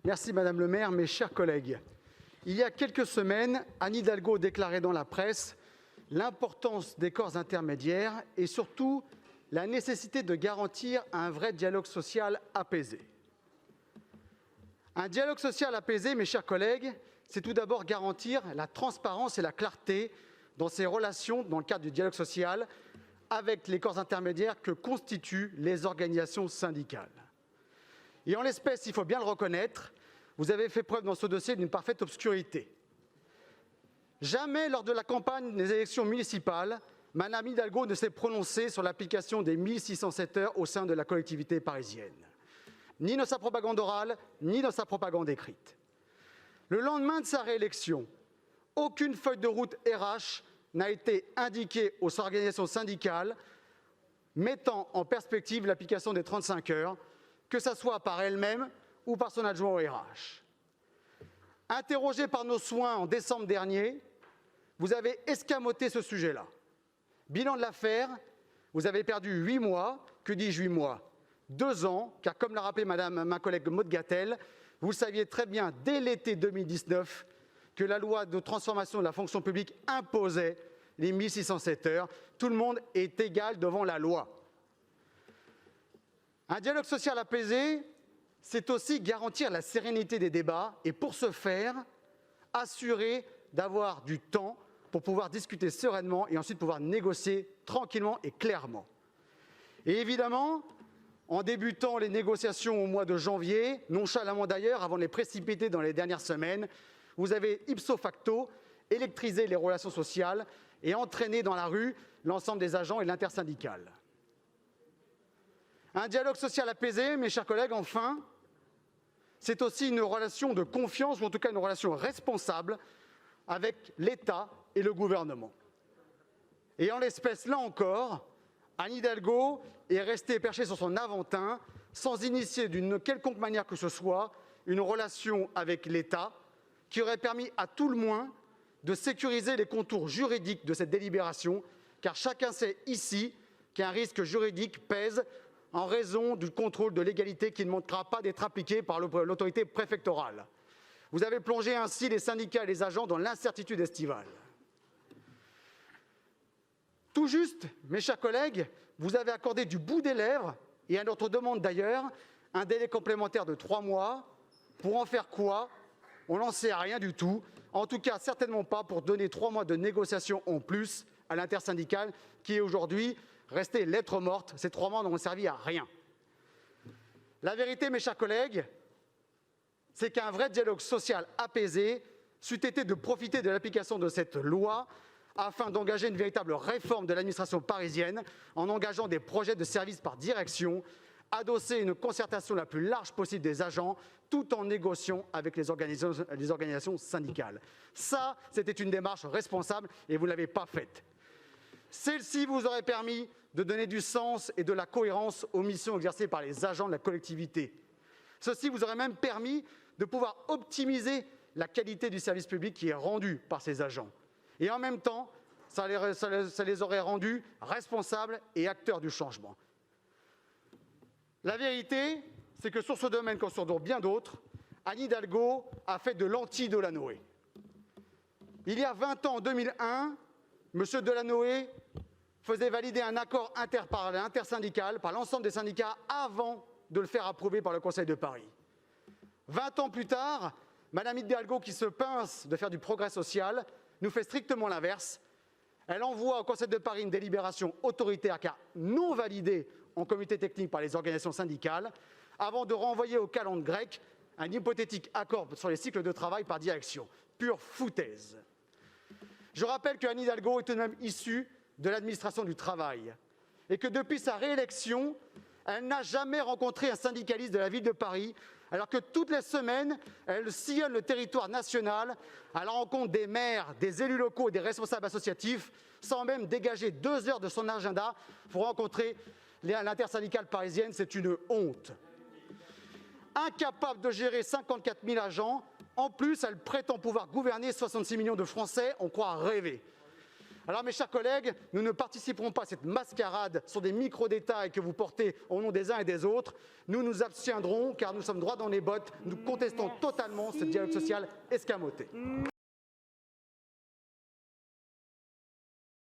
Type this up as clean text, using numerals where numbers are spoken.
Merci Madame le maire, mes chers collègues. Il y a quelques semaines, Anne Hidalgo déclarait dans la presse l'importance des corps intermédiaires et surtout la nécessité de garantir un vrai dialogue social apaisé. Un dialogue social apaisé, mes chers collègues, c'est tout d'abord garantir la transparence et la clarté dans ces relations dans le cadre du dialogue social avec les corps intermédiaires que constituent les organisations syndicales. Et en l'espèce, il faut bien le reconnaître, vous avez fait preuve dans ce dossier d'une parfaite obscurité. Jamais lors de la campagne des élections municipales, Mme Hidalgo ne s'est prononcée sur l'application des 1607 heures au sein de la collectivité parisienne. Ni dans sa propagande orale, ni dans sa propagande écrite. Le lendemain de sa réélection, aucune feuille de route RH n'a été indiquée aux organisations syndicales mettant en perspective l'application des 35 heures, que ce soit par elle-même ou par son adjoint au RH. Interrogé par nos soins en décembre dernier, vous avez escamoté ce sujet-là. Bilan de l'affaire, vous avez perdu 8 mois, que dis-je 8 mois 2 ans, car comme l'a rappelé ma collègue Maud Gattel, vous saviez très bien dès l'été 2019 que la loi de transformation de la fonction publique imposait les 1607 heures. Tout le monde est égal devant la loi. Un dialogue social apaisé, c'est aussi garantir la sérénité des débats et pour ce faire, assurer d'avoir du temps pour pouvoir discuter sereinement et ensuite pouvoir négocier tranquillement et clairement. Et évidemment, en débutant les négociations au mois de janvier, nonchalamment d'ailleurs, avant de les précipiter dans les dernières semaines, vous avez ipso facto électrisé les relations sociales et entraîné dans la rue l'ensemble des agents et l'intersyndicale. Un dialogue social apaisé, mes chers collègues, enfin, c'est aussi une relation de confiance, ou en tout cas une relation responsable avec l'État et le gouvernement. Et en l'espèce, là encore, Anne Hidalgo est restée perchée sur son Aventin, sans initier d'une quelconque manière que ce soit une relation avec l'État qui aurait permis à tout le moins de sécuriser les contours juridiques de cette délibération, car chacun sait ici qu'un risque juridique pèse en raison du contrôle de légalité qui ne manquera pas d'être appliqué par l'autorité préfectorale. Vous avez plongé ainsi les syndicats et les agents dans l'incertitude estivale. Tout juste, mes chers collègues, vous avez accordé du bout des lèvres, et à notre demande d'ailleurs, un délai complémentaire de 3 mois. Pour en faire quoi? On n'en sait rien du tout. En tout cas, certainement pas pour donner 3 mois de négociation en plus à l'intersyndicale qui est aujourd'hui restée lettre morte. Ces 3 mois n'ont servi à rien. La vérité, mes chers collègues, c'est qu'un vrai dialogue social apaisé c'eût été de profiter de l'application de cette loi afin d'engager une véritable réforme de l'administration parisienne en engageant des projets de service par direction, adosser une concertation la plus large possible des agents, tout en négociant avec les organisations syndicales. Ça, c'était une démarche responsable et vous ne l'avez pas faite. Celle-ci vous aurait permis de donner du sens et de la cohérence aux missions exercées par les agents de la collectivité. Ceci vous aurait même permis de pouvoir optimiser la qualité du service public qui est rendu par ces agents. Et en même temps, ça les aurait rendus responsables et acteurs du changement. La vérité, c'est que sur ce domaine, comme sur bien d'autres, Anne Hidalgo a fait de l'anti-Delanoë. Il y a 20 ans, en 2001, M. Delanoë faisait valider un accord intersyndical par l'ensemble des syndicats avant de le faire approuver par le Conseil de Paris. 20 ans plus tard, Mme Hidalgo, qui se pince de faire du progrès social, nous fait strictement l'inverse. Elle envoie au Conseil de Paris une délibération autoritaire car non validée en comité technique par les organisations syndicales, avant de renvoyer au calendrier grec un hypothétique accord sur les cycles de travail par direction. Pure foutaise. Je rappelle que Anne Hidalgo est tout de même issue de l'administration du travail et que depuis sa réélection, elle n'a jamais rencontré un syndicaliste de la ville de Paris, alors que toutes les semaines, elle sillonne le territoire national à la rencontre des maires, des élus locaux et des responsables associatifs, sans même dégager 2 heures de son agenda pour rencontrer l'intersyndicale parisienne. C'est une honte. Incapable de gérer 54 000 agents, en plus, elle prétend pouvoir gouverner 66 millions de Français, on croit rêver. Alors mes chers collègues, nous ne participerons pas à cette mascarade sur des micro-détails que vous portez au nom des uns et des autres. Nous nous abstiendrons car nous sommes droit dans les bottes. Nous contestons totalement ce dialogue social escamoté.